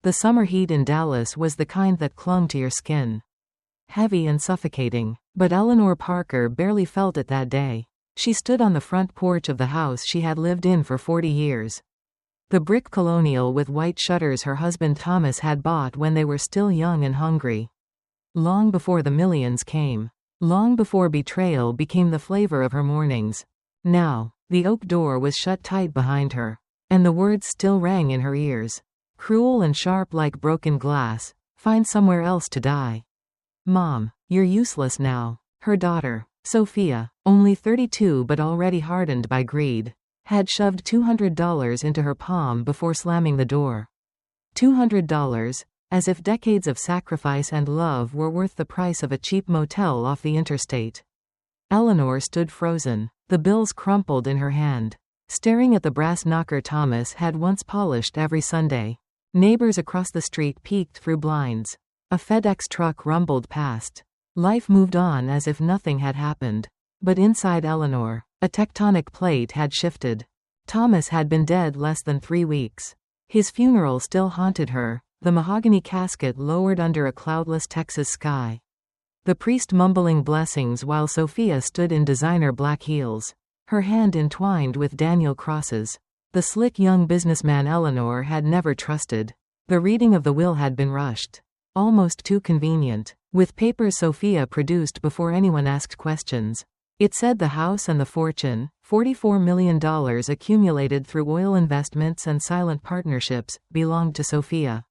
The summer heat in Dallas was the kind that clung to your skin. Heavy and suffocating. But Eleanor Parker barely felt it that day. She stood on the front porch of the house she had lived in for 40 years. The brick colonial with white shutters her husband Thomas had bought when they were still young and hungry. Long before the millions came. Long before betrayal became the flavor of her mornings. Now, the oak door was shut tight behind her. And the words still rang in her ears. Cruel and sharp like broken glass. Find somewhere else to die. Mom, you're useless now. Her daughter, Sophia, only 32 but already hardened by greed, had shoved $200 into her palm before slamming the door. $200, as if decades of sacrifice and love were worth the price of a cheap motel off the interstate. Eleanor stood frozen, the bills crumpled in her hand, staring at the brass knocker Thomas had once polished every Sunday. Neighbors across the street peeked through blinds. A FedEx truck rumbled past. Life moved on as if nothing had happened. But inside Eleanor, a tectonic plate had shifted. Thomas had been dead less than 3 weeks. His funeral still haunted her, the mahogany casket lowered under a cloudless Texas sky. The priest mumbling blessings while Sophia stood in designer black heels, her hand entwined with Daniel crosses. The slick young businessman Eleanor had never trusted. The reading of the will had been rushed. Almost too convenient. With papers Sophia produced before anyone asked questions. It said the house and the fortune, $44 million accumulated through oil investments and silent partnerships, belonged to Sophia.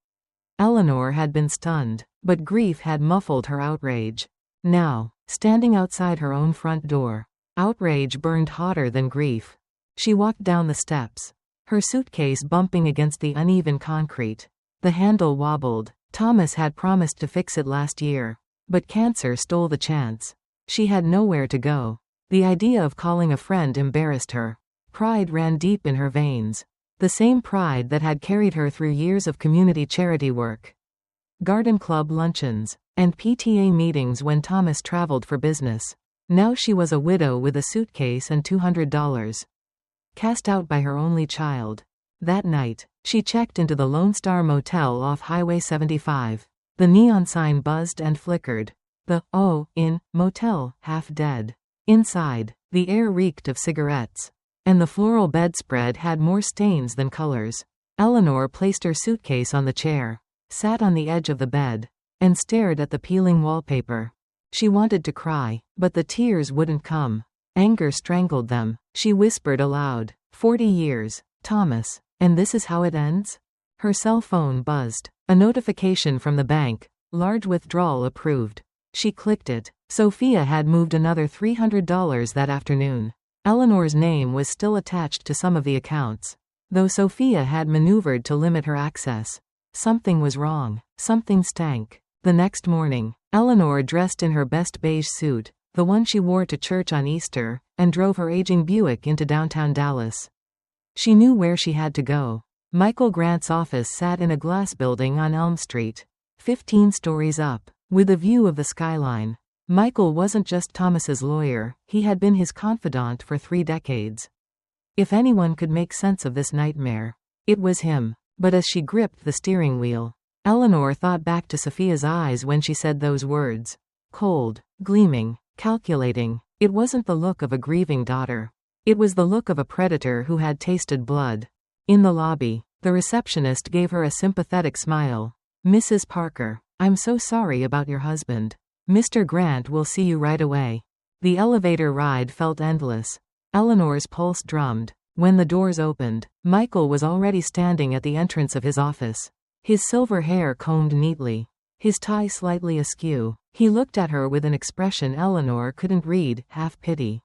Eleanor had been stunned, but grief had muffled her outrage. Now, standing outside her own front door, outrage burned hotter than grief. She walked down the steps, her suitcase bumping against the uneven concrete. The handle wobbled. Thomas had promised to fix it last year. But cancer stole the chance. She had nowhere to go. The idea of calling a friend embarrassed her. Pride ran deep in her veins. The same pride that had carried her through years of community charity work. Garden club luncheons. And PTA meetings when Thomas traveled for business. Now she was a widow with a suitcase and $200. Cast out by her only child. That night, she checked into the Lone Star Motel off Highway 75. The neon sign buzzed and flickered. The motel, half dead. Inside, the air reeked of cigarettes. And the floral bedspread had more stains than colors. Eleanor placed her suitcase on the chair, sat on the edge of the bed, and stared at the peeling wallpaper. She wanted to cry, but the tears wouldn't come. Anger strangled them. She whispered aloud, 40 years, Thomas, and this is how it ends? Her cell phone buzzed. A notification from the bank. Large withdrawal approved. She clicked it. Sophia had moved another $300 that afternoon. Eleanor's name was still attached to some of the accounts, though Sophia had maneuvered to limit her access. Something was wrong. Something stank. The next morning, Eleanor dressed in her best beige suit, the one she wore to church on Easter, and drove her aging Buick into downtown Dallas. She knew where she had to go. Michael Grant's office sat in a glass building on Elm Street, 15 stories up, with a view of the skyline. Michael wasn't just Thomas's lawyer, he had been his confidant for 3 decades. If anyone could make sense of this nightmare, it was him. But as she gripped the steering wheel, Eleanor thought back to Sophia's eyes when she said those words. Cold, gleaming, calculating. It wasn't the look of a grieving daughter. It was the look of a predator who had tasted blood. In the lobby, the receptionist gave her a sympathetic smile. Mrs. Parker, I'm so sorry about your husband. Mr. Grant will see you right away. The elevator ride felt endless. Eleanor's pulse drummed. When the doors opened, Michael was already standing at the entrance of his office. His silver hair combed neatly. His tie slightly askew. He looked at her with an expression Eleanor couldn't read, half pity.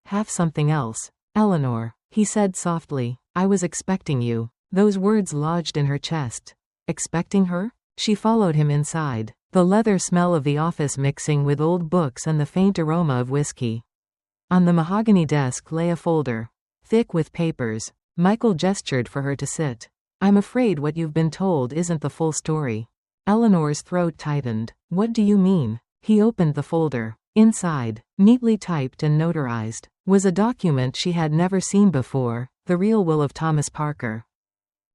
Half something else. Eleanor, he said softly, I was expecting you. Those words lodged in her chest. Expecting her? She followed him inside, the leather smell of the office mixing with old books and the faint aroma of whiskey. On the mahogany desk lay a folder, thick with papers. Michael gestured for her to sit. I'm afraid what you've been told isn't the full story. Eleanor's throat tightened. What do you mean? He opened the folder. Inside, neatly typed and notarized, was a document she had never seen before, the real will of Thomas Parker.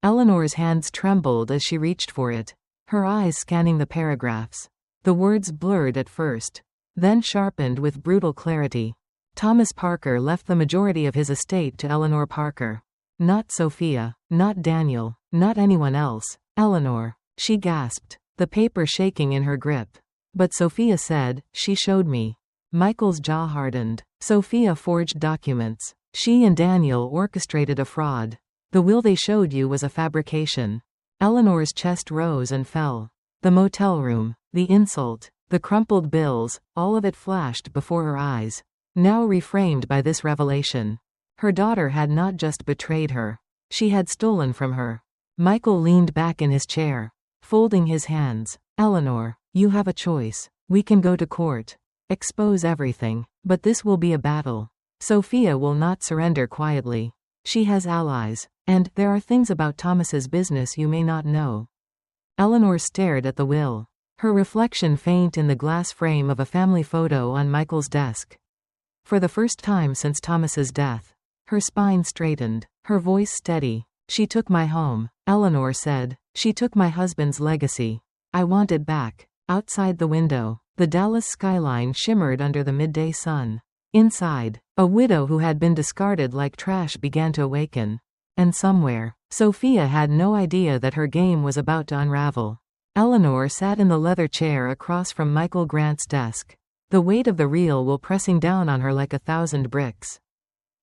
Eleanor's hands trembled as she reached for it, her eyes scanning the paragraphs. The words blurred at first, then sharpened with brutal clarity. Thomas Parker left the majority of his estate to Eleanor Parker. Not Sophia, not Daniel, not anyone else. Eleanor. She gasped, the paper shaking in her grip. But Sophia said, she showed me. Michael's jaw hardened. Sophia forged documents. She and Daniel orchestrated a fraud. The will they showed you was a fabrication. Eleanor's chest rose and fell. The motel room, the insult, the crumpled bills, all of it flashed before her eyes, now reframed by this revelation. Her daughter had not just betrayed her. She had stolen from her. Michael leaned back in his chair, folding his hands. Eleanor, you have a choice. We can go to court. Expose everything. But this will be a battle. Sophia will not surrender quietly. She has allies. And there are things about Thomas's business you may not know. Eleanor stared at the will, her reflection faint in the glass frame of a family photo on Michael's desk. For the first time since Thomas's death, her spine straightened, her voice steady. She took my home, Eleanor said. She took my husband's legacy. I want it back. Outside the window, the Dallas skyline shimmered under the midday sun. Inside, a widow who had been discarded like trash began to awaken. And somewhere, Sophia had no idea that her game was about to unravel. Eleanor sat in the leather chair across from Michael Grant's desk, the weight of the real will pressing down on her like 1,000 bricks.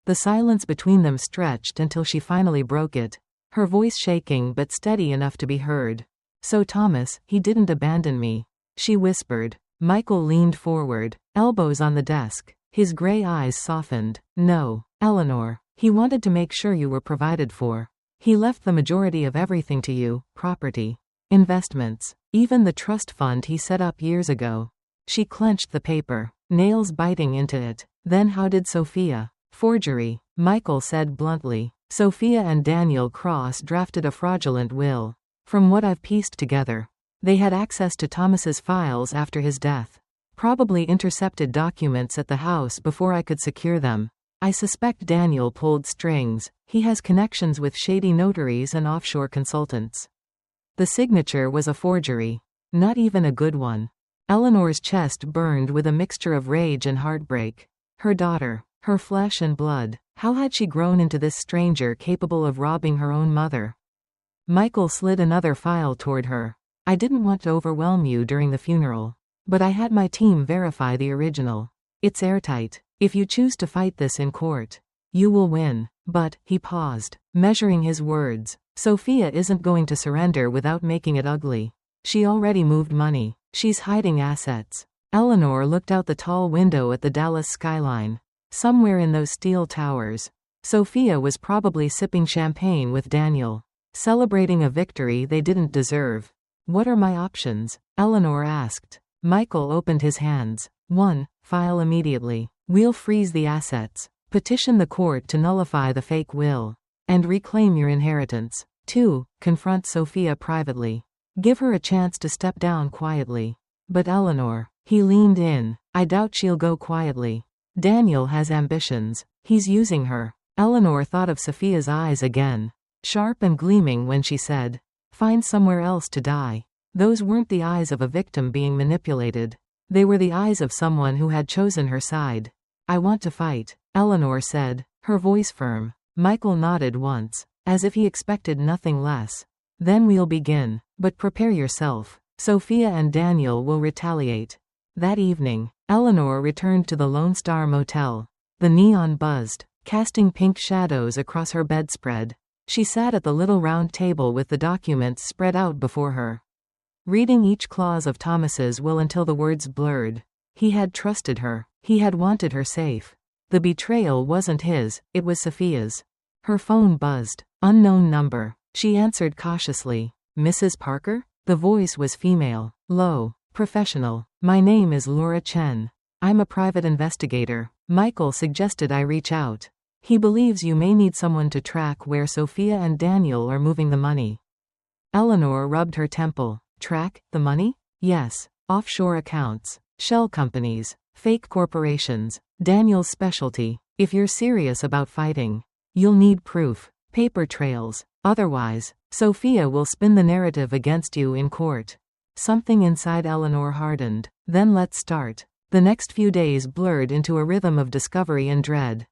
The silence between them stretched until she finally broke it, her voice shaking but steady enough to be heard. So Thomas, he didn't abandon me, she whispered. Michael leaned forward, elbows on the desk, his gray eyes softened. No, Eleanor. He wanted to make sure you were provided for. He left the majority of everything to you, property, investments, even the trust fund he set up years ago. She clenched the paper, nails biting into it. Then how did Sophia? Forgery, Michael said bluntly. Sophia and Daniel Cross drafted a fraudulent will. From what I've pieced together, they had access to Thomas's files after his death. Probably intercepted documents at the house before I could secure them. I suspect Daniel pulled strings. He has connections with shady notaries and offshore consultants. The signature was a forgery. Not even a good one. Eleanor's chest burned with a mixture of rage and heartbreak. Her daughter, her flesh and blood. How had she grown into this stranger capable of robbing her own mother? Michael slid another file toward her. I didn't want to overwhelm you during the funeral, but I had my team verify the original. It's airtight. If you choose to fight this in court, you will win. But, he paused, measuring his words. Sophia isn't going to surrender without making it ugly. She already moved money. She's hiding assets. Eleanor looked out the tall window at the Dallas skyline. Somewhere in those steel towers, Sophia was probably sipping champagne with Daniel, celebrating a victory they didn't deserve. What are my options? Eleanor asked. Michael opened his hands. 1. File immediately. We'll freeze the assets. Petition the court to nullify the fake will. And reclaim your inheritance. 2. Confront Sophia privately. Give her a chance to step down quietly. But Eleanor, he leaned in. I doubt she'll go quietly. Daniel has ambitions. He's using her. Eleanor thought of Sophia's eyes again, sharp and gleaming when she said, find somewhere else to die. Those weren't the eyes of a victim being manipulated. They were the eyes of someone who had chosen her side. I want to fight, Eleanor said, her voice firm. Michael nodded once, as if he expected nothing less. Then we'll begin. But prepare yourself. Sophia and Daniel will retaliate. That evening, Eleanor returned to the Lone Star Motel. The neon buzzed, casting pink shadows across her bedspread. She sat at the little round table with the documents spread out before her, reading each clause of Thomas's will until the words blurred. He had trusted her. He had wanted her safe. The betrayal wasn't his, it was Sophia's. Her phone buzzed. Unknown number. She answered cautiously. Mrs. Parker? The voice was female, low, professional. My name is Laura Chen. I'm a private investigator. Michael suggested I reach out. He believes you may need someone to track where Sophia and Daniel are moving the money. Eleanor rubbed her temple. Track the money? Yes. Offshore accounts, shell companies, fake corporations. Daniel's specialty. If you're serious about fighting, you'll need proof. Paper trails. Otherwise, Sophia will spin the narrative against you in court. Something inside Eleanor hardened. Then let's start. The next few days blurred into a rhythm of discovery and dread.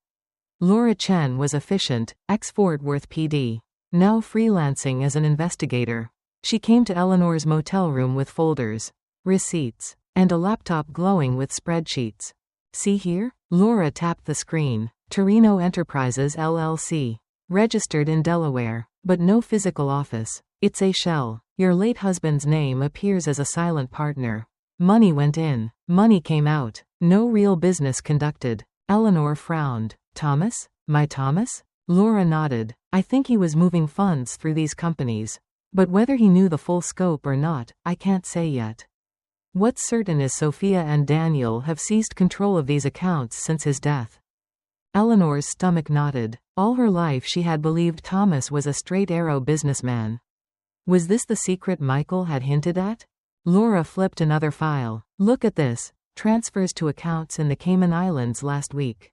Laura Chen was efficient, ex-Fort Worth PD. Now freelancing as an investigator. She came to Eleanor's motel room with folders, receipts, and a laptop glowing with spreadsheets. See here? Laura tapped the screen. Torino Enterprises LLC. Registered in Delaware. But no physical office. It's a shell. Your late husband's name appears as a silent partner. Money went in. Money came out. No real business conducted. Eleanor frowned. Thomas? My Thomas? Laura nodded. I think he was moving funds through these companies. But whether he knew the full scope or not, I can't say yet. What's certain is Sophia and Daniel have seized control of these accounts since his death. Eleanor's stomach knotted. All her life she had believed Thomas was a straight-arrow businessman. Was this the secret Michael had hinted at? Laura flipped another file. Look at this. Transfers to accounts in the Cayman Islands last week.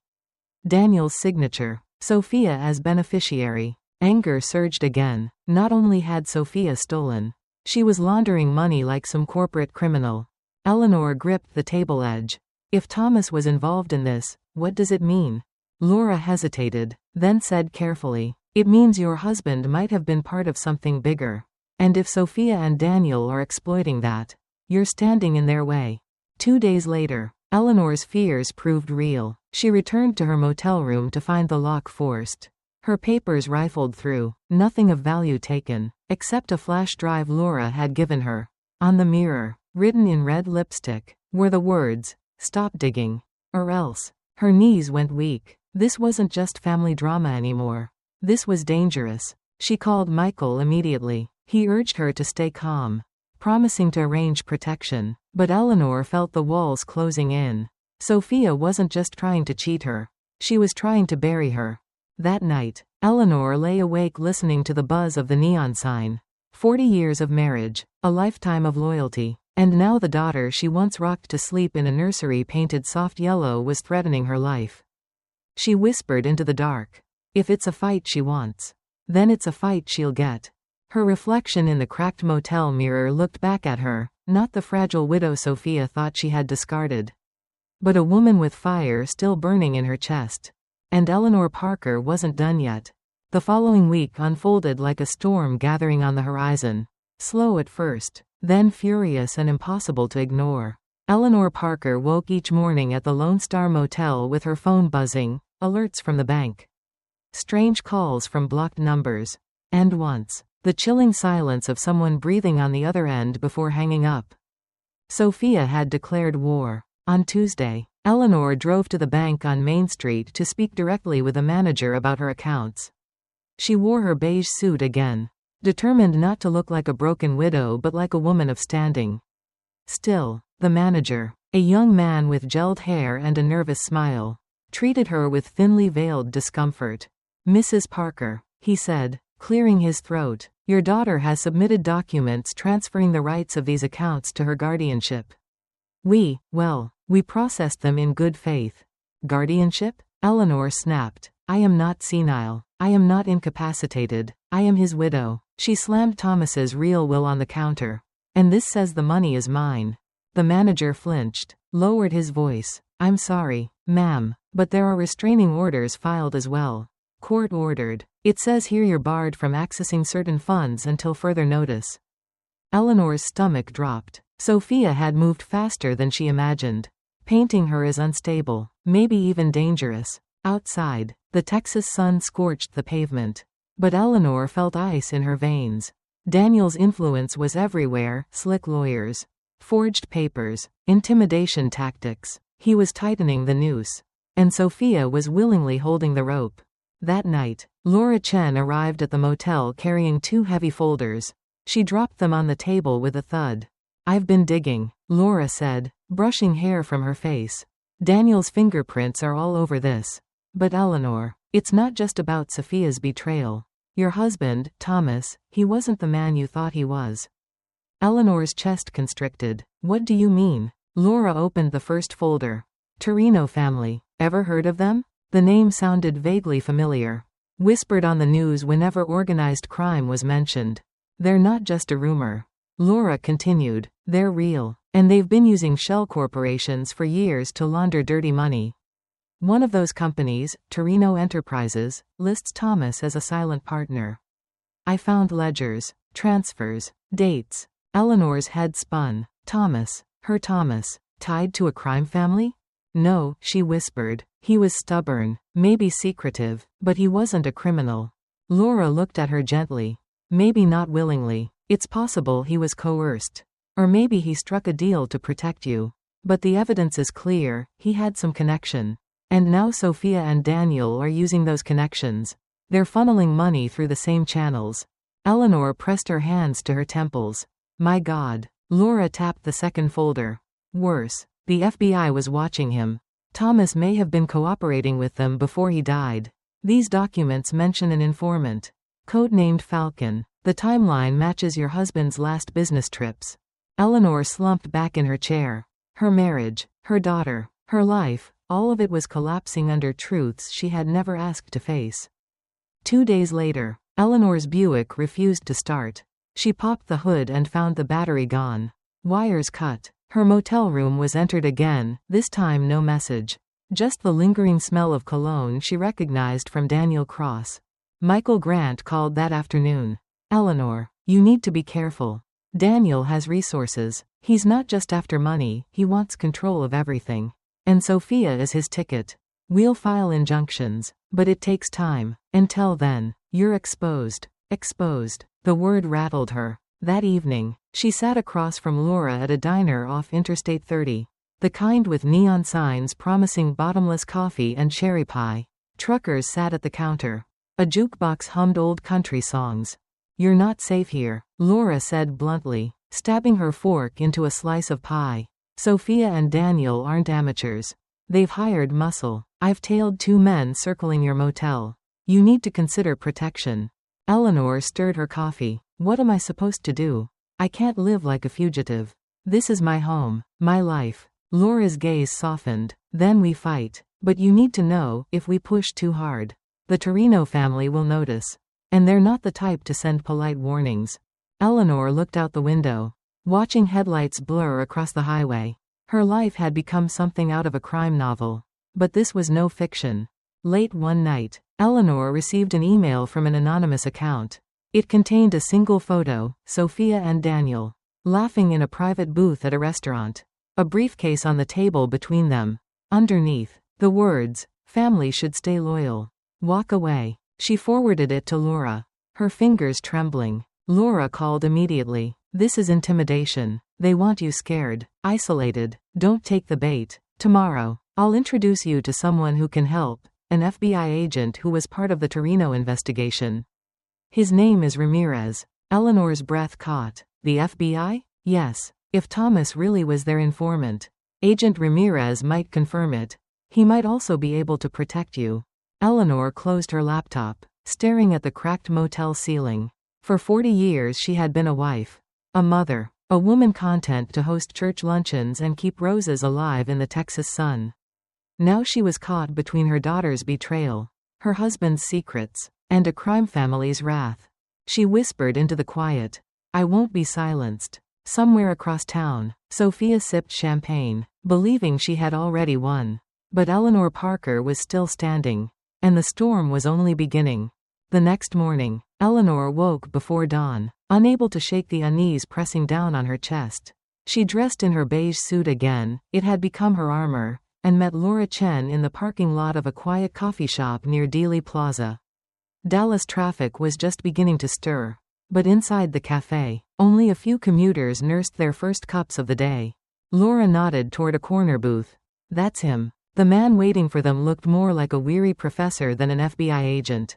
Daniel's signature. Sophia as beneficiary. Anger surged again. Not only had Sophia stolen, she was laundering money like some corporate criminal. Eleanor gripped the table edge. If Thomas was involved in this, what does it mean? Laura hesitated, then said carefully, it means your husband might have been part of something bigger. And if Sophia and Daniel are exploiting that, you're standing in their way. 2 days later, Eleanor's fears proved real. She returned to her motel room to find the lock forced. Her papers rifled through, nothing of value taken, except a flash drive Laura had given her. On the mirror, written in red lipstick, were the words, "Stop digging. Or else." Her knees went weak. This wasn't just family drama anymore. This was dangerous. She called Michael immediately. He urged her to stay calm, promising to arrange protection. But Eleanor felt the walls closing in. Sophia wasn't just trying to cheat her. She was trying to bury her. That night, Eleanor lay awake listening to the buzz of the neon sign. 40 years of marriage, a lifetime of loyalty, and now the daughter she once rocked to sleep in a nursery painted soft yellow was threatening her life. She whispered into the dark. If it's a fight she wants, then it's a fight she'll get. Her reflection in the cracked motel mirror looked back at her, not the fragile widow Sophia thought she had discarded, but a woman with fire still burning in her chest. And Eleanor Parker wasn't done yet. The following week unfolded like a storm gathering on the horizon. Slow at first, then furious and impossible to ignore. Eleanor Parker woke each morning at the Lone Star Motel with her phone buzzing, alerts from the bank, strange calls from blocked numbers, and once, the chilling silence of someone breathing on the other end before hanging up. Sophia had declared war. On Tuesday, Eleanor drove to the bank on Main Street to speak directly with a manager about her accounts. She wore her beige suit again, determined not to look like a broken widow but like a woman of standing. Still, the manager, a young man with gelled hair and a nervous smile, treated her with thinly veiled discomfort. Mrs. Parker, he said, clearing his throat, your daughter has submitted documents transferring the rights of these accounts to her guardianship. We processed them in good faith. Guardianship? Eleanor snapped. I am not senile. I am not incapacitated. I am his widow. She slammed Thomas's real will on the counter. And this says the money is mine. The manager flinched, lowered his voice. I'm sorry, ma'am, but there are restraining orders filed as well. Court ordered. It says here you're barred from accessing certain funds until further notice. Eleanor's stomach dropped. Sophia had moved faster than she imagined, painting her as unstable, maybe even dangerous. Outside, the Texas sun scorched the pavement, but Eleanor felt ice in her veins. Daniel's influence was everywhere, slick lawyers, forged papers, intimidation tactics. He was tightening the noose, and Sophia was willingly holding the rope. That night, Laura Chen arrived at the motel carrying 2 heavy folders. She dropped them on the table with a thud. I've been digging, Laura said, brushing hair from her face. Daniel's fingerprints are all over this. But Eleanor, it's not just about Sophia's betrayal. Your husband, Thomas, he wasn't the man you thought he was. Eleanor's chest constricted. What do you mean? Laura opened the first folder. Torino family. Ever heard of them? The name sounded vaguely familiar. whispered on the news whenever organized crime was mentioned. They're not just a rumor. Laura continued. They're real. And they've been using shell corporations for years to launder dirty money. One of those companies, Torino Enterprises, lists Thomas as a silent partner. I found ledgers, transfers, dates. Eleanor's head spun. Thomas, her Thomas, tied to a crime family? No, she whispered. He was stubborn, maybe secretive, but he wasn't a criminal. Laura looked at her gently. Maybe not willingly. It's possible he was coerced. Or maybe he struck a deal to protect you. But the evidence is clear, he had some connection. And now Sophia and Daniel are using those connections. They're funneling money through the same channels. Eleanor pressed her hands to her temples. My God. Laura tapped the second folder. Worse. The FBI was watching him. Thomas may have been cooperating with them before he died. These documents mention an informant. Codenamed Falcon. The timeline matches your husband's last business trips. Eleanor slumped back in her chair. Her marriage, her daughter, her life, all of it was collapsing under truths she had never asked to face. 2 days later, Eleanor's Buick refused to start. She popped the hood and found the battery gone. Wires cut. Her motel room was entered again, this time no message. Just the lingering smell of cologne she recognized from Daniel Cross. Michael Grant called that afternoon. Eleanor, you need to be careful. Daniel has resources. He's not just after money, he wants control of everything. And Sophia is his ticket. We'll file injunctions, but it takes time. Until then, you're exposed. Exposed. The word rattled her. That evening, she sat across from Laura at a diner off Interstate 30. The kind with neon signs promising bottomless coffee and cherry pie. Truckers sat at the counter. A jukebox hummed old country songs. You're not safe here, Laura said bluntly, stabbing her fork into a slice of pie. Sophia and Daniel aren't amateurs. They've hired muscle. I've tailed 2 men circling your motel. You need to consider protection. Eleanor stirred her coffee. What am I supposed to do? I can't live like a fugitive. This is my home, my life. Laura's gaze softened. Then we fight. But you need to know, if we push too hard, the Torino family will notice. And they're not the type to send polite warnings. Eleanor looked out the window, watching headlights blur across the highway. Her life had become something out of a crime novel. But this was no fiction. Late one night, Eleanor received an email from an anonymous account. It contained a single photo, Sophia and Daniel, laughing in a private booth at a restaurant. A briefcase on the table between them. Underneath, the words, family should stay loyal. Walk away. She forwarded it to Laura, her fingers trembling. Laura called immediately. This is intimidation. They want you scared, isolated. Don't take the bait. Tomorrow, I'll introduce you to someone who can help, an FBI agent who was part of the Torino investigation. His name is Ramirez. Eleanor's breath caught. The FBI? Yes. If Thomas really was their informant, Agent Ramirez might confirm it. He might also be able to protect you. Eleanor closed her laptop, staring at the cracked motel ceiling. For 40 years she had been a wife, a mother, a woman content to host church luncheons and keep roses alive in the Texas sun. Now she was caught between her daughter's betrayal, her husband's secrets, and a crime family's wrath. She whispered into the quiet, I won't be silenced. Somewhere across town, Sophia sipped champagne, believing she had already won. But Eleanor Parker was still standing. And the storm was only beginning. The next morning, Eleanor woke before dawn, unable to shake the unease pressing down on her chest. She dressed in her beige suit again, it had become her armor, and met Laura Chen in the parking lot of a quiet coffee shop near Dealey Plaza. Dallas traffic was just beginning to stir. But inside the cafe, only a few commuters nursed their first cups of the day. Laura nodded toward a corner booth. That's him. The man waiting for them looked more like a weary professor than an FBI agent.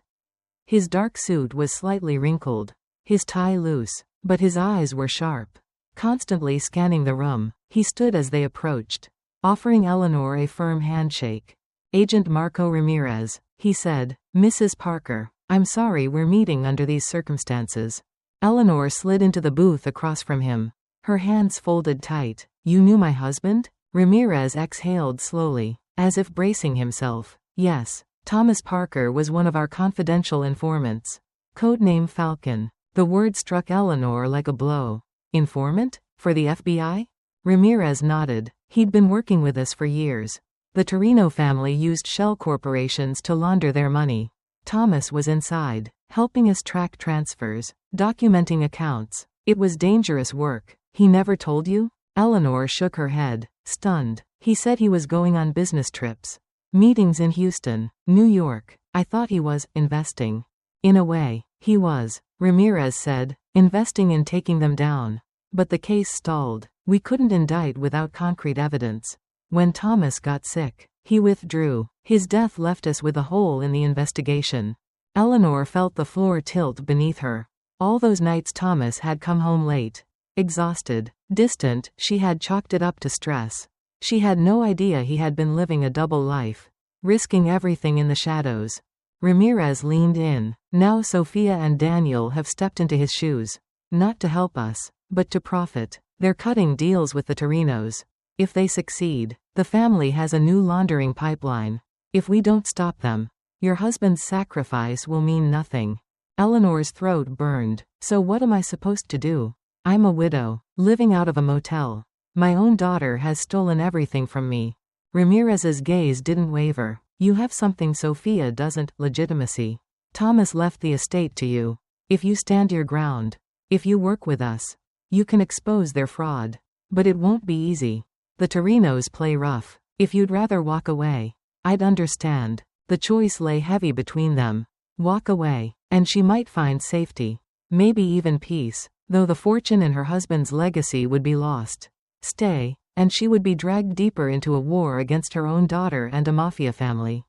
His dark suit was slightly wrinkled, his tie loose, but his eyes were sharp. Constantly scanning the room, he stood as they approached, offering Eleanor a firm handshake. Agent Marco Ramirez, he said. Mrs. Parker, I'm sorry we're meeting under these circumstances. Eleanor slid into the booth across from him, her hands folded tight. You knew my husband? Ramirez exhaled slowly, as if bracing himself. Yes. Thomas Parker was one of our confidential informants. Codename Falcon. The word struck Eleanor like a blow. Informant? For the FBI? Ramirez nodded. He'd been working with us for years. The Torino family used shell corporations to launder their money. Thomas was inside, helping us track transfers, documenting accounts. It was dangerous work. He never told you? Eleanor shook her head, stunned. He said he was going on business trips. Meetings in Houston, New York. I thought he was investing. In a way, he was, Ramirez said, investing in taking them down. But the case stalled. We couldn't indict without concrete evidence. When Thomas got sick, he withdrew. His death left us with a hole in the investigation. Eleanor felt the floor tilt beneath her. All those nights Thomas had come home late. Exhausted, distant, she had chalked it up to stress. She had no idea he had been living a double life, risking everything in the shadows. Ramirez leaned in. Now Sophia and Daniel have stepped into his shoes. Not to help us, but to profit. They're cutting deals with the Torinos. If they succeed, the family has a new laundering pipeline. If we don't stop them, your husband's sacrifice will mean nothing. Eleanor's throat burned. So what am I supposed to do? I'm a widow, living out of a motel. My own daughter has stolen everything from me. Ramirez's gaze didn't waver. You have something Sophia doesn't, legitimacy. Thomas left the estate to you. If you stand your ground, if you work with us, you can expose their fraud. But it won't be easy. The Torinos play rough. If you'd rather walk away, I'd understand. The choice lay heavy between them. Walk away, and she might find safety. Maybe even peace, though the fortune and her husband's legacy would be lost. Stay, and she would be dragged deeper into a war against her own daughter and a mafia family.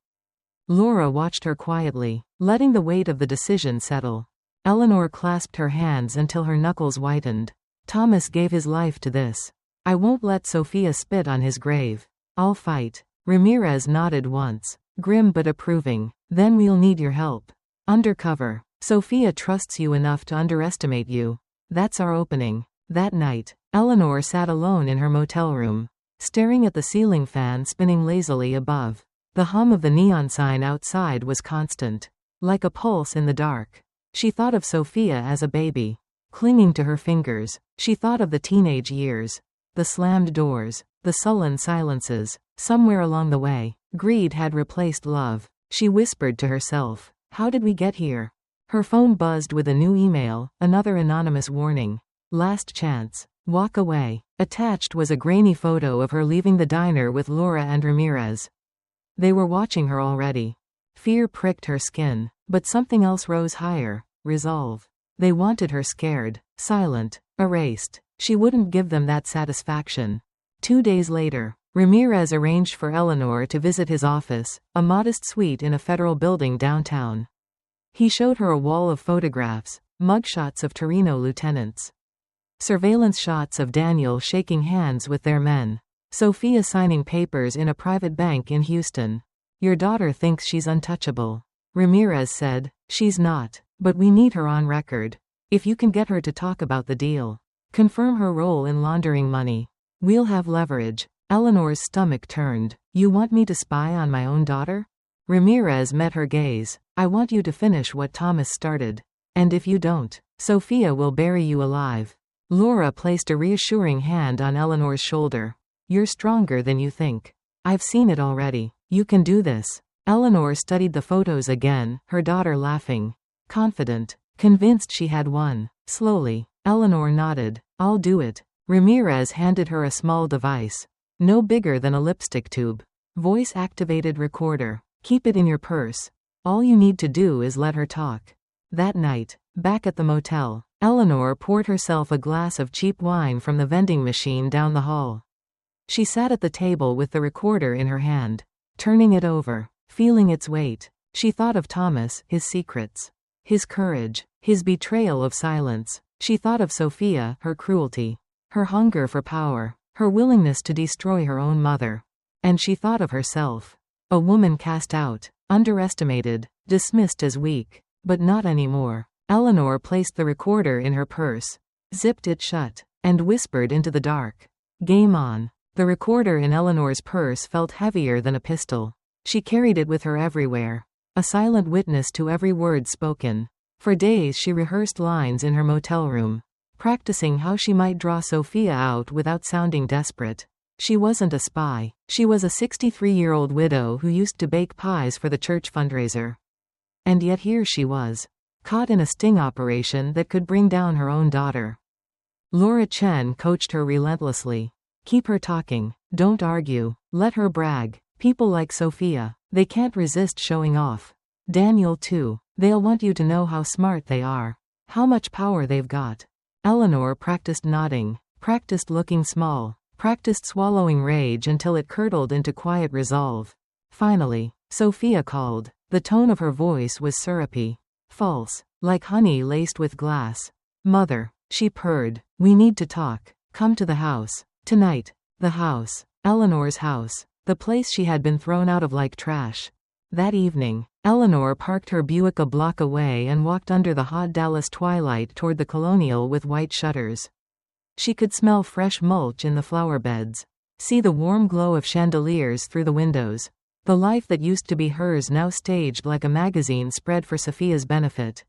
Laura watched her quietly, letting the weight of the decision settle. Eleanor clasped her hands until her knuckles whitened. Thomas gave his life to this. I won't let Sophia spit on his grave. I'll fight. Ramirez nodded once, grim but approving. Then we'll need your help. Undercover. Sophia trusts you enough to underestimate you. That's our opening. That night, Eleanor sat alone in her motel room, staring at the ceiling fan spinning lazily above. The hum of the neon sign outside was constant, like a pulse in the dark. She thought of Sophia as a baby, clinging to her fingers. She thought of the teenage years, the slammed doors, the sullen silences. Somewhere along the way, greed had replaced love. She whispered to herself, how did we get here? Her phone buzzed with a new email, another anonymous warning. Last chance. Walk away. Attached was a grainy photo of her leaving the diner with Laura and Ramirez. They were watching her already. Fear pricked her skin, but something else rose higher, resolve. They wanted her scared, silent, erased. She wouldn't give them that satisfaction. 2 days later, Ramirez arranged for Eleanor to visit his office, a modest suite in a federal building downtown. He showed her a wall of photographs, mugshots of Torino lieutenants, surveillance shots of Daniel shaking hands with their men, Sophia signing papers in a private bank in Houston. Your daughter thinks she's untouchable. Ramirez said, she's not, but we need her on record. If you can get her to talk about the deal, confirm her role in laundering money, we'll have leverage. Eleanor's stomach turned. You want me to spy on my own daughter? Ramirez met her gaze. I want you to finish what Thomas started. And if you don't, Sophia will bury you alive. Laura placed a reassuring hand on Eleanor's shoulder. You're stronger than you think. I've seen it already. You can do this. Eleanor studied the photos again, her daughter laughing. Confident. Convinced she had won. Slowly, Eleanor nodded. I'll do it. Ramirez handed her a small device. No bigger than a lipstick tube. Voice-activated recorder. Keep it in your purse. All you need to do is let her talk. That night, back at the motel, Eleanor poured herself a glass of cheap wine from the vending machine down the hall. She sat at the table with the recorder in her hand, turning it over, feeling its weight. She thought of Thomas, his secrets, his courage, his betrayal of silence. She thought of Sophia, her cruelty, her hunger for power, her willingness to destroy her own mother. And she thought of herself. A woman cast out, underestimated, dismissed as weak. But not anymore. Eleanor placed the recorder in her purse, zipped it shut, and whispered into the dark. Game on. The recorder in Eleanor's purse felt heavier than a pistol. She carried it with her everywhere. A silent witness to every word spoken. For days she rehearsed lines in her motel room, practicing how she might draw Sophia out without sounding desperate. She wasn't a spy. She was a 63-year-old widow who used to bake pies for the church fundraiser. And yet here she was, caught in a sting operation that could bring down her own daughter. Laura Chen coached her relentlessly. Keep her talking. Don't argue. Let her brag. People like Sophia, they can't resist showing off. Daniel too. They'll want you to know how smart they are. How much power they've got. Eleanor practiced nodding. Practiced looking small. Practiced swallowing rage until it curdled into quiet resolve. Finally, Sophia called. The tone of her voice was syrupy. False. Like honey laced with glass. Mother, she purred. We need to talk. Come to the house. Tonight. The house. Eleanor's house. The place she had been thrown out of like trash. That evening, Eleanor parked her Buick a block away and walked under the hot Dallas twilight toward the colonial with white shutters. She could smell fresh mulch in the flower beds. See the warm glow of chandeliers through the windows. The life that used to be hers now staged like a magazine spread for Sophia's benefit.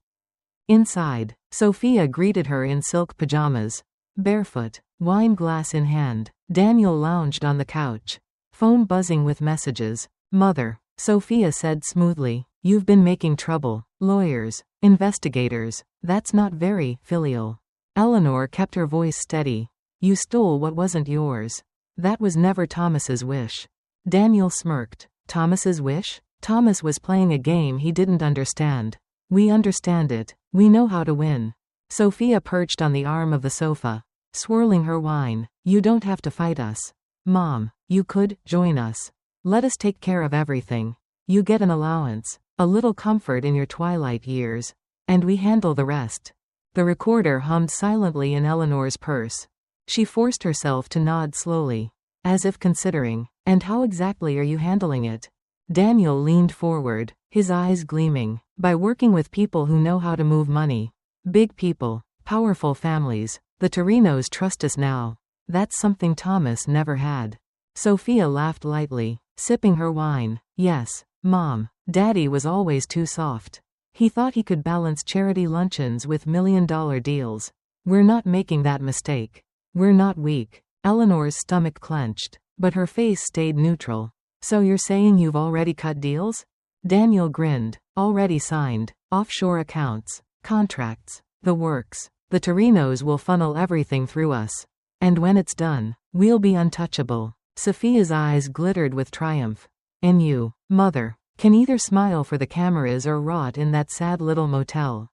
Inside, Sophia greeted her in silk pajamas. Barefoot, wine glass in hand, Daniel lounged on the couch. Phone buzzing with messages. Mother, Sophia said smoothly, you've been making trouble. Lawyers, investigators. That's not very filial. Eleanor kept her voice steady. You stole what wasn't yours. That was never Thomas's wish. Daniel smirked. Thomas's wish? Thomas was playing a game he didn't understand. We understand it. We know how to win. Sophia perched on the arm of the sofa, swirling her wine. You don't have to fight us. Mom, you could join us. Let us take care of everything. You get an allowance, a little comfort in your twilight years, and we handle the rest. The recorder hummed silently in Eleanor's purse. She forced herself to nod slowly, as if considering. And how exactly are you handling it? Daniel leaned forward, his eyes gleaming. By working with people who know how to move money. Big people, powerful families. The Torinos trust us now. That's something Thomas never had. Sophia laughed lightly, sipping her wine. Yes, Mom. Daddy was always too soft. He thought he could balance charity luncheons with million-dollar deals. We're not making that mistake. We're not weak. Eleanor's stomach clenched, but her face stayed neutral. So you're saying you've already cut deals? Daniel grinned. Already signed. Offshore accounts. Contracts. The works. The Torinos will funnel everything through us. And when it's done, we'll be untouchable. Sophia's eyes glittered with triumph. And you, Mother, can either smile for the cameras or rot in that sad little motel.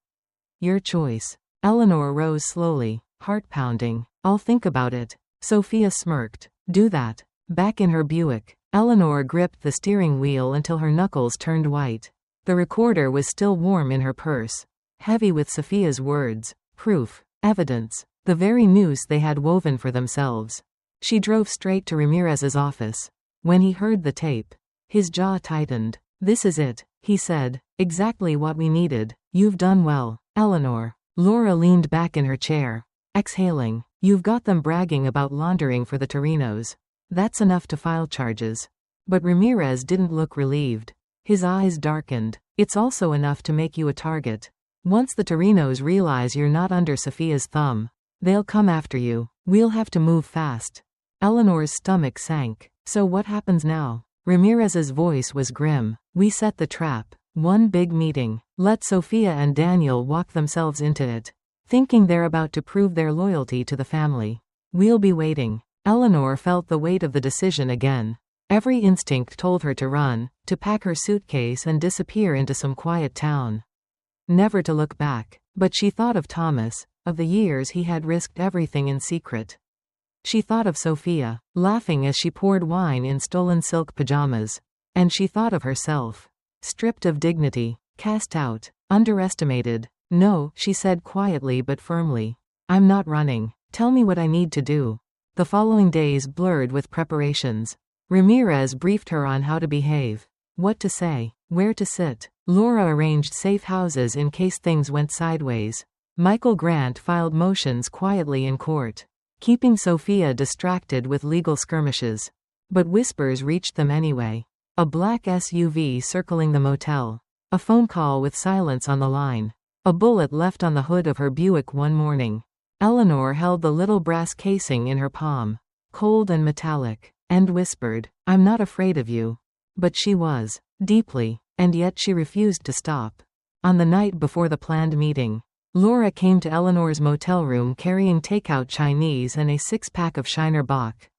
Your choice. Eleanor rose slowly, heart pounding. I'll think about it. Sophia smirked. Do that. Back in her Buick, Eleanor gripped the steering wheel until her knuckles turned white. The recorder was still warm in her purse, heavy with Sophia's words, proof, evidence, the very noose they had woven for themselves. She drove straight to Ramirez's office. When he heard the tape, his jaw tightened. This is it, he said. Exactly what we needed. You've done well, Eleanor. Laura leaned back in her chair, exhaling. You've got them bragging about laundering for the Torinos. That's enough to file charges. But Ramirez didn't look relieved. His eyes darkened. It's also enough to make you a target. Once the Torinos realize you're not under Sophia's thumb, they'll come after you. We'll have to move fast. Eleanor's stomach sank. So what happens now? Ramirez's voice was grim. We set the trap. One big meeting. Let Sophia and Daniel walk themselves into it, thinking they're about to prove their loyalty to the family. We'll be waiting. Eleanor felt the weight of the decision again. Every instinct told her to run, to pack her suitcase and disappear into some quiet town. Never to look back. But she thought of Thomas, of the years he had risked everything in secret. She thought of Sophia, laughing as she poured wine in stolen silk pajamas. And she thought of herself, stripped of dignity, cast out, underestimated. No, she said quietly but firmly. I'm not running. Tell me what I need to do. The following days blurred with preparations. Ramirez briefed her on how to behave, what to say, where to sit. Laura arranged safe houses in case things went sideways. Michael Grant filed motions quietly in court, keeping Sophia distracted with legal skirmishes. But whispers reached them anyway. A black SUV circling the motel. A phone call with silence on the line. A bullet left on the hood of her Buick one morning. Eleanor held the little brass casing in her palm, cold and metallic, and whispered, "I'm not afraid of you." But she was, deeply, and yet she refused to stop. On the night before the planned meeting, Laura came to Eleanor's motel room carrying takeout Chinese and a six-pack of Shiner Bock.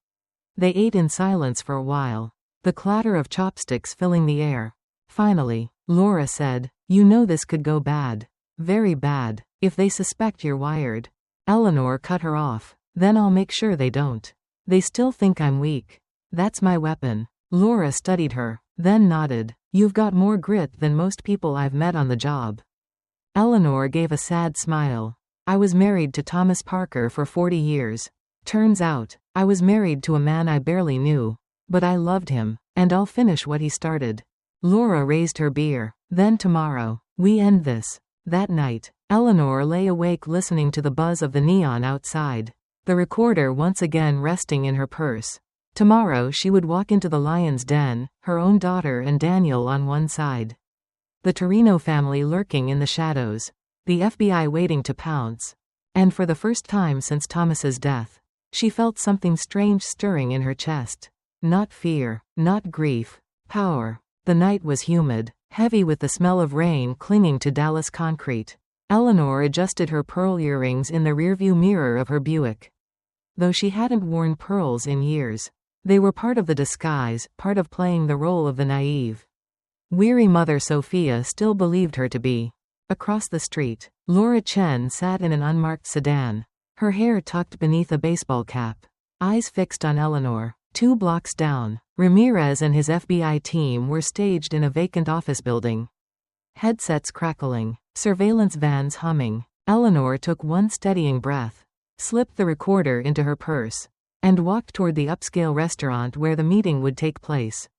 They ate in silence for a while, the clatter of chopsticks filling the air. Finally, Laura said, "You know this could go bad. Very bad, if they suspect you're wired." Eleanor cut her off. "Then I'll make sure they don't. They still think I'm weak. That's my weapon." Laura studied her, then nodded. "You've got more grit than most people I've met on the job." Eleanor gave a sad smile. "I was married to Thomas Parker for 40 years. Turns out, I was married to a man I barely knew. But I loved him, and I'll finish what he started." Laura raised her beer. "Then tomorrow, we end this." That night, Eleanor lay awake listening to the buzz of the neon outside, the recorder once again resting in her purse. Tomorrow she would walk into the lion's den, her own daughter and Daniel on one side. The Torino family lurking in the shadows. The FBI waiting to pounce. And for the first time since Thomas's death, she felt something strange stirring in her chest. Not fear, not grief. Power. The night was humid, heavy with the smell of rain clinging to Dallas concrete. Eleanor adjusted her pearl earrings in the rearview mirror of her Buick. Though she hadn't worn pearls in years, they were part of the disguise, part of playing the role of the naive. Weary mother Sophia still believed her to be. Across the street, Laura Chen sat in an unmarked sedan, her hair tucked beneath a baseball cap, eyes fixed on Eleanor. 2 blocks down, Ramirez and his FBI team were staged in a vacant office building. Headsets crackling, surveillance vans humming. Eleanor took one steadying breath, slipped the recorder into her purse, and walked toward the upscale restaurant where the meeting would take place.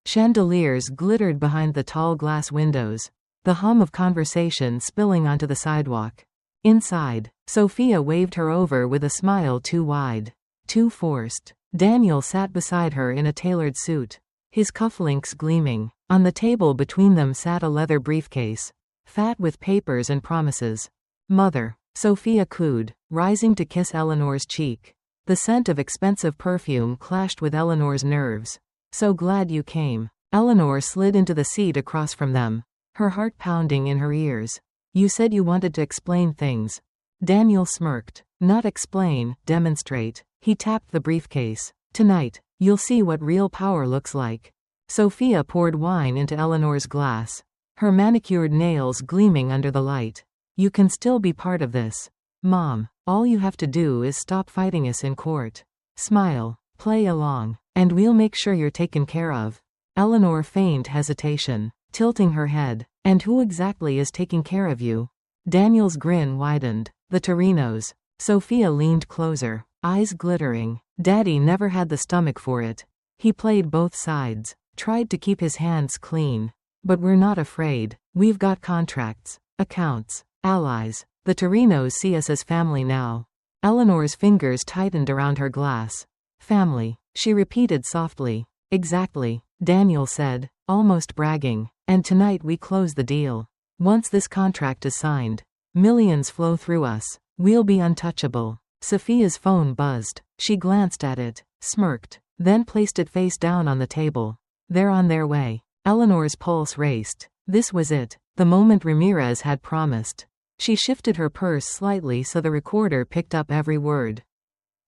Chandeliers glittered behind the tall glass windows, the hum of conversation spilling onto the sidewalk. Inside, Sophia waved her over with a smile too wide, too forced. Daniel sat beside her in a tailored suit, his cufflinks gleaming. On the table between them sat a leather briefcase, fat with papers and promises. "Mother," Sophia cooed, rising to kiss Eleanor's cheek. The scent of expensive perfume clashed with Eleanor's nerves. "So glad you came." Eleanor slid into the seat across from them, her heart pounding in her ears. "You said you wanted to explain things." Daniel smirked. "Not explain, demonstrate." He tapped the briefcase. "Tonight, you'll see what real power looks like." Sophia poured wine into Eleanor's glass, her manicured nails gleaming under the light. "You can still be part of this. Mom, all you have to do is stop fighting us in court. Smile, play along, and we'll make sure you're taken care of." Eleanor feigned hesitation, tilting her head. "And who exactly is taking care of you?" Daniel's grin widened. "The Torinos." Sophia leaned closer, eyes glittering. Daddy never had the stomach for it. He played both sides, tried to keep his hands clean. "But we're not afraid. We've got contracts, accounts, allies. The Torinos see us as family now." Eleanor's fingers tightened around her glass. "Family," she repeated softly. "Exactly," Daniel said, almost bragging. "And tonight we close the deal. Once this contract is signed, millions flow through us. We'll be untouchable." Sophia's phone buzzed. She glanced at it, smirked, then placed it face down on the table. "They're on their way." Eleanor's pulse raced. This was it, the moment Ramirez had promised. She shifted her purse slightly so the recorder picked up every word.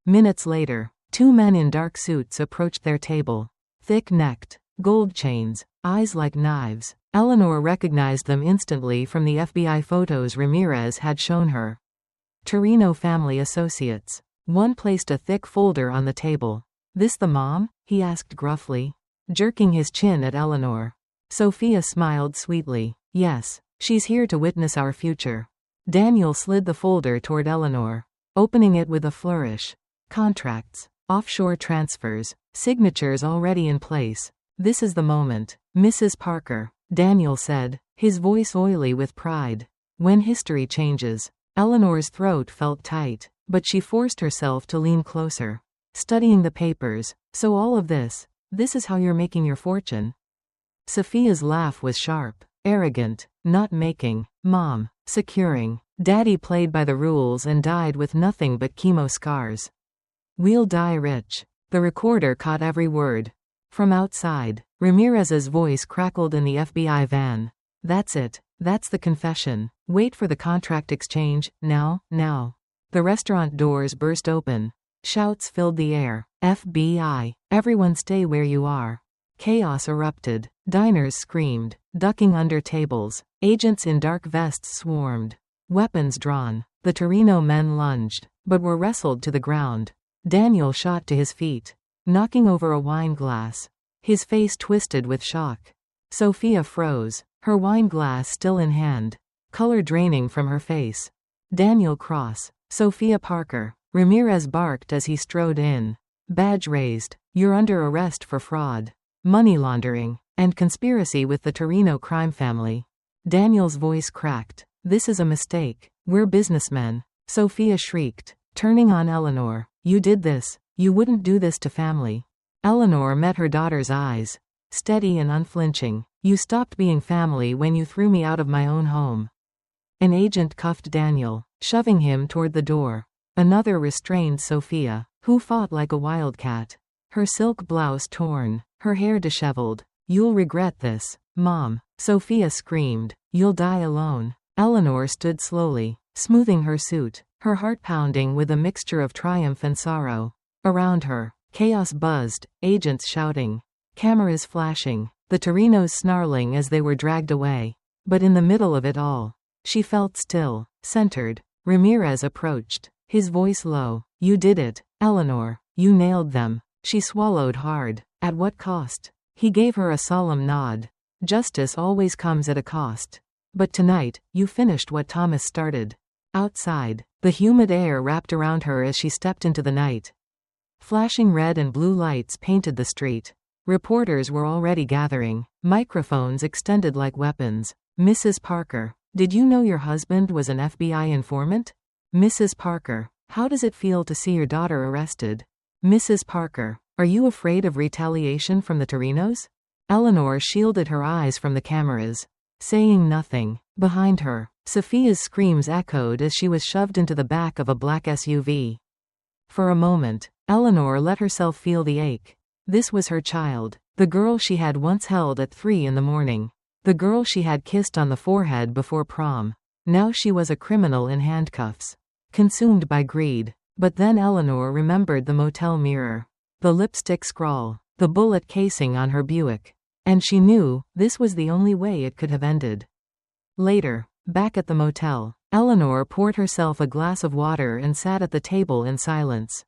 Minutes later, 2 men in dark suits approached their table. Thick-necked, gold chains, eyes like knives. Eleanor recognized them instantly from the FBI photos Ramirez had shown her. Torino family associates. One placed a thick folder on the table. "This the mom?" he asked gruffly, jerking his chin at Eleanor. Sophia smiled sweetly. "Yes, she's here to witness our future." Daniel slid the folder toward Eleanor, opening it with a flourish. "Contracts, offshore transfers, signatures already in place. This is the moment, Mrs. Parker," Daniel said, his voice oily with pride. "When history changes." Eleanor's throat felt tight, but she forced herself to lean closer. Studying the papers. "So all of this is how you're making your fortune?" Sophia's laugh was sharp, arrogant, not making, mom, securing. Daddy played by the rules and died with nothing but chemo scars. We'll die rich. The recorder caught every word. From outside, Ramirez's voice crackled in the FBI van. That's it. That's the confession. Wait for the contract exchange, now. The restaurant doors burst open. Shouts filled the air. FBI. Everyone stay where you are. Chaos erupted. Diners screamed, ducking under tables. Agents in dark vests swarmed. Weapons drawn. The Torino men lunged, but were wrestled to the ground. Daniel shot to his feet, knocking over a wine glass. His face twisted with shock. Sophia froze, her wine glass still in hand, color draining from her face. Daniel Cross. Sophia Parker. Ramirez barked as he strode in. Badge raised. You're under arrest for fraud, money laundering, and conspiracy with the Torino crime family. Daniel's voice cracked. This is a mistake. We're businessmen. Sophia shrieked, turning on Eleanor. You did this. You wouldn't do this to family. Eleanor met her daughter's eyes, steady and unflinching. You stopped being family when you threw me out of my own home. An agent cuffed Daniel, shoving him toward the door. Another restrained Sophia, who fought like a wildcat. Her silk blouse torn, her hair disheveled. You'll regret this, Mom. Sophia screamed. You'll die alone. Eleanor stood slowly, smoothing her suit, her heart pounding with a mixture of triumph and sorrow. Around her, chaos buzzed, agents shouting, cameras flashing, the Torinos snarling as they were dragged away. But in the middle of it all, she felt still, centered. Ramirez approached, his voice low. You did it, Eleanor. You nailed them. She swallowed hard. At what cost? He gave her a solemn nod. Justice always comes at a cost. But tonight, you finished what Thomas started. Outside, the humid air wrapped around her as she stepped into the night. Flashing red and blue lights painted the street. Reporters were already gathering, microphones extended like weapons. Mrs. Parker, did you know your husband was an FBI informant? Mrs. Parker, how does it feel to see your daughter arrested? Mrs. Parker, are you afraid of retaliation from the Torinos? Eleanor shielded her eyes from the cameras, saying nothing. Behind her, Sophia's screams echoed as she was shoved into the back of a black SUV. For a moment, Eleanor let herself feel the ache. This was her child, the girl she had once held at 3 in the morning, the girl she had kissed on the forehead before prom. Now she was a criminal in handcuffs, consumed by greed. But then Eleanor remembered the motel mirror, the lipstick scrawl, the bullet casing on her Buick. And she knew, this was the only way it could have ended. Later, back at the motel, Eleanor poured herself a glass of water and sat at the table in silence.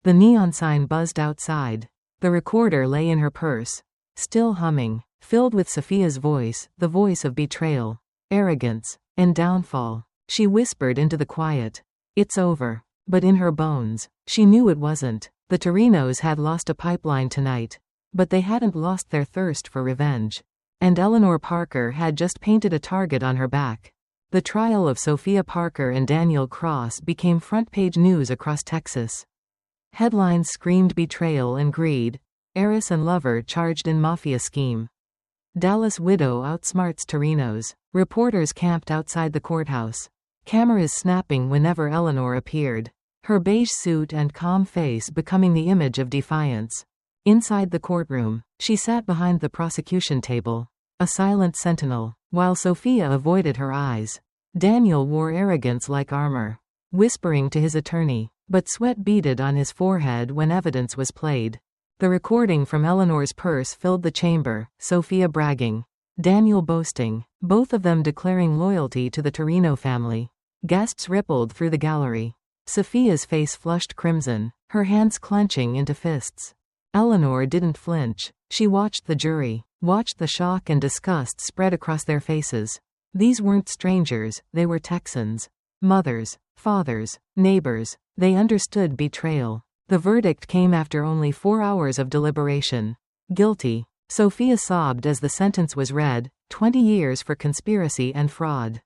The neon sign buzzed outside. The recorder lay in her purse, still humming, filled with Sophia's voice, the voice of betrayal, arrogance, and downfall. She whispered into the quiet, "It's over." But in her bones, she knew it wasn't. The Torinos had lost a pipeline tonight. But they hadn't lost their thirst for revenge. And Eleanor Parker had just painted a target on her back. The trial of Sophia Parker and Daniel Cross became front-page news across Texas. Headlines screamed betrayal and greed. Heiress and lover charged in mafia scheme. Dallas widow outsmarts Torinos. Reporters camped outside the courthouse, cameras snapping whenever Eleanor appeared, her beige suit and calm face becoming the image of defiance. Inside the courtroom, she sat behind the prosecution table, a silent sentinel, while Sophia avoided her eyes. Daniel wore arrogance like armor, whispering to his attorney, but sweat beaded on his forehead when evidence was played. The recording from Eleanor's purse filled the chamber, Sophia bragging, Daniel boasting, both of them declaring loyalty to the Torino family. Gasps rippled through the gallery. Sophia's face flushed crimson, her hands clenching into fists. Eleanor didn't flinch. She watched the jury, watched the shock and disgust spread across their faces. These weren't strangers, they were Texans. Mothers, fathers, neighbors. They understood betrayal. The verdict came after only 4 hours of deliberation. Guilty. Sophia sobbed as the sentence was read, 20 years for conspiracy and fraud.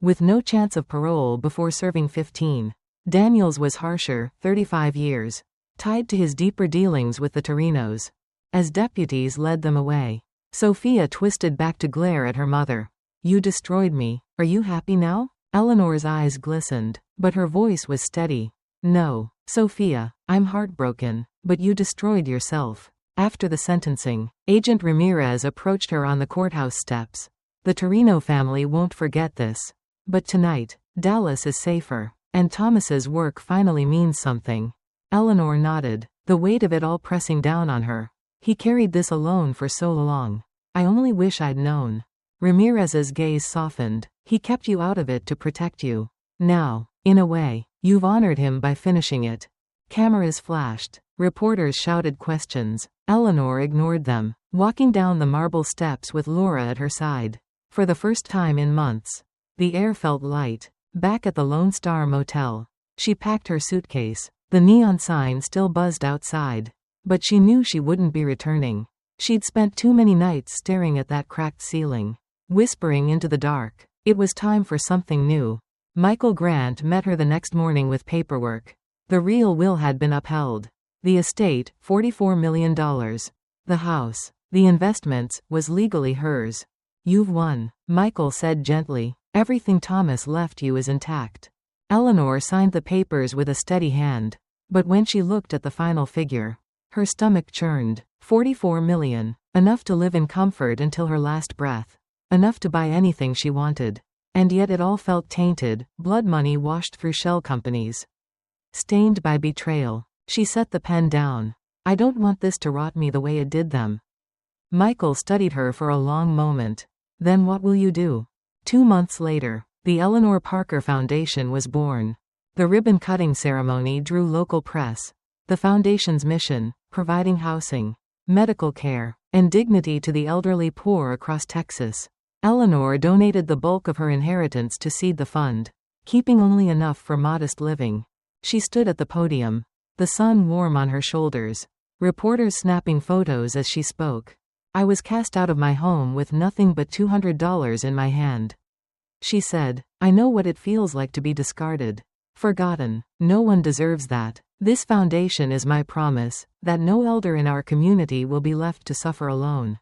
With no chance of parole before serving 15. Daniel's was harsher, 35 years. Tied to his deeper dealings with the Torinos. As deputies led them away, Sophia twisted back to glare at her mother. You destroyed me. Are you happy now? Eleanor's eyes glistened, but her voice was steady. No, Sophia, I'm heartbroken, but you destroyed yourself. After the sentencing, Agent Ramirez approached her on the courthouse steps. The Torino family won't forget this. But tonight, Dallas is safer, and Thomas's work finally means something. Eleanor nodded, the weight of it all pressing down on her. He carried this alone for so long. I only wish I'd known. Ramirez's gaze softened. He kept you out of it to protect you. Now, in a way, you've honored him by finishing it. Cameras flashed. Reporters shouted questions. Eleanor ignored them, walking down the marble steps with Laura at her side. For the first time in months, the air felt light. Back at the Lone Star Motel, she packed her suitcase. The neon sign still buzzed outside. But she knew she wouldn't be returning. She'd spent too many nights staring at that cracked ceiling, whispering into the dark. It was time for something new. Michael Grant met her the next morning with paperwork. The real will had been upheld. The estate, $44 million. The house, the investments, was legally hers. You've won, Michael said gently. Everything Thomas left you is intact. Eleanor signed the papers with a steady hand. But when she looked at the final figure, her stomach churned. 44 million. Enough to live in comfort until her last breath. Enough to buy anything she wanted. And yet it all felt tainted, blood money washed through shell companies. Stained by betrayal. She set the pen down. I don't want this to rot me the way it did them. Michael studied her for a long moment. Then what will you do? 2 months later, the Eleanor Parker Foundation was born. The ribbon-cutting ceremony drew local press. The foundation's mission, providing housing, medical care, and dignity to the elderly poor across Texas. Eleanor donated the bulk of her inheritance to seed the fund, keeping only enough for modest living. She stood at the podium, the sun warm on her shoulders, reporters snapping photos as she spoke. I was cast out of my home with nothing but $200 in my hand. She said, I know what it feels like to be discarded. Forgotten. No one deserves that. This foundation is my promise, that no elder in our community will be left to suffer alone.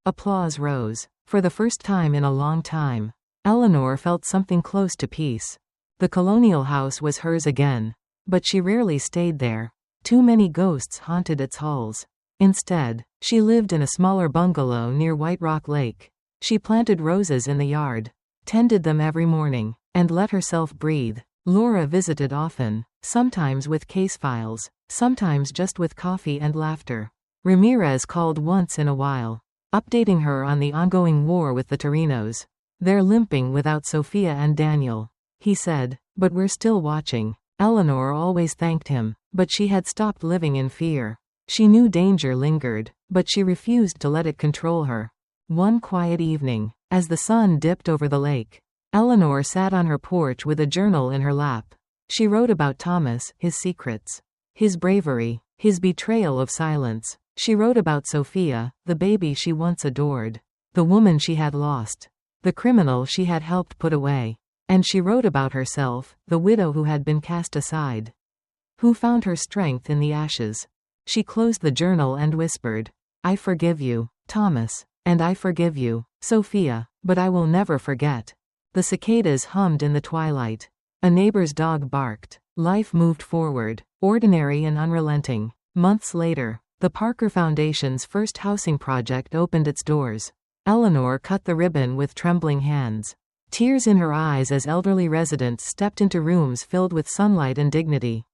Applause rose. For the first time in a long time, Eleanor felt something close to peace. The colonial house was hers again. But she rarely stayed there. Too many ghosts haunted its halls. Instead, she lived in a smaller bungalow near White Rock Lake. She planted roses in the yard, tended them every morning, and let herself breathe. Laura visited often, sometimes with case files, sometimes just with coffee and laughter. Ramirez called once in a while, updating her on the ongoing war with the Torinos. They're limping without Sophia and Daniel, he said, but we're still watching. Eleanor always thanked him, but she had stopped living in fear. She knew danger lingered, but she refused to let it control her. One quiet evening, as the sun dipped over the lake, Eleanor sat on her porch with a journal in her lap. She wrote about Thomas, his secrets, his bravery, his betrayal of silence. She wrote about Sophia, the baby she once adored, the woman she had lost, the criminal she had helped put away. And she wrote about herself, the widow who had been cast aside, who found her strength in the ashes. She closed the journal and whispered, I forgive you, Thomas, and I forgive you, Sophia, but I will never forget. The cicadas hummed in the twilight. A neighbor's dog barked. Life moved forward, ordinary and unrelenting. Months later, the Parker Foundation's first housing project opened its doors. Eleanor cut the ribbon with trembling hands, tears in her eyes as elderly residents stepped into rooms filled with sunlight and dignity.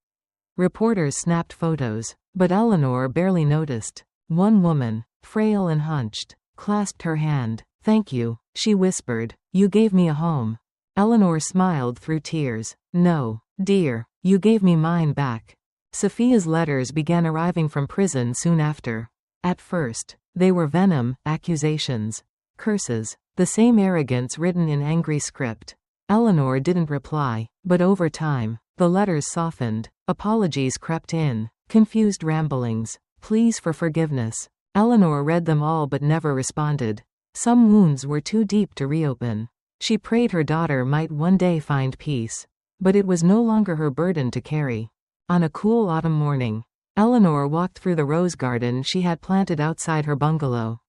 Reporters snapped photos, but Eleanor barely noticed. One woman, frail and hunched, clasped her hand. Thank you, she whispered. You gave me a home. Eleanor smiled through tears. No, dear, you gave me mine back. Sophia's letters began arriving from prison soon after. At first, they were venom, accusations, curses, the same arrogance written in angry script. Eleanor didn't reply, but over time, the letters softened. Apologies crept in, confused ramblings, pleas for forgiveness. Eleanor read them all but never responded. Some wounds were too deep to reopen. She prayed her daughter might one day find peace. But it was no longer her burden to carry. On a cool autumn morning, Eleanor walked through the rose garden she had planted outside her bungalow.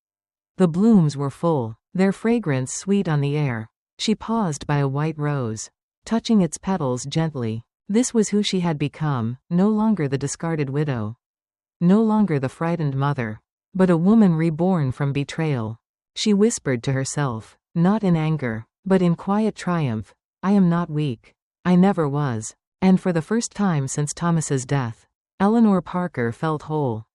The blooms were full, their fragrance sweet on the air. She paused by a white rose, touching its petals gently. This was who she had become, no longer the discarded widow. No longer the frightened mother. But a woman reborn from betrayal. She whispered to herself, not in anger, but in quiet triumph, I am not weak. I never was. And for the first time since Thomas's death, Eleanor Parker felt whole.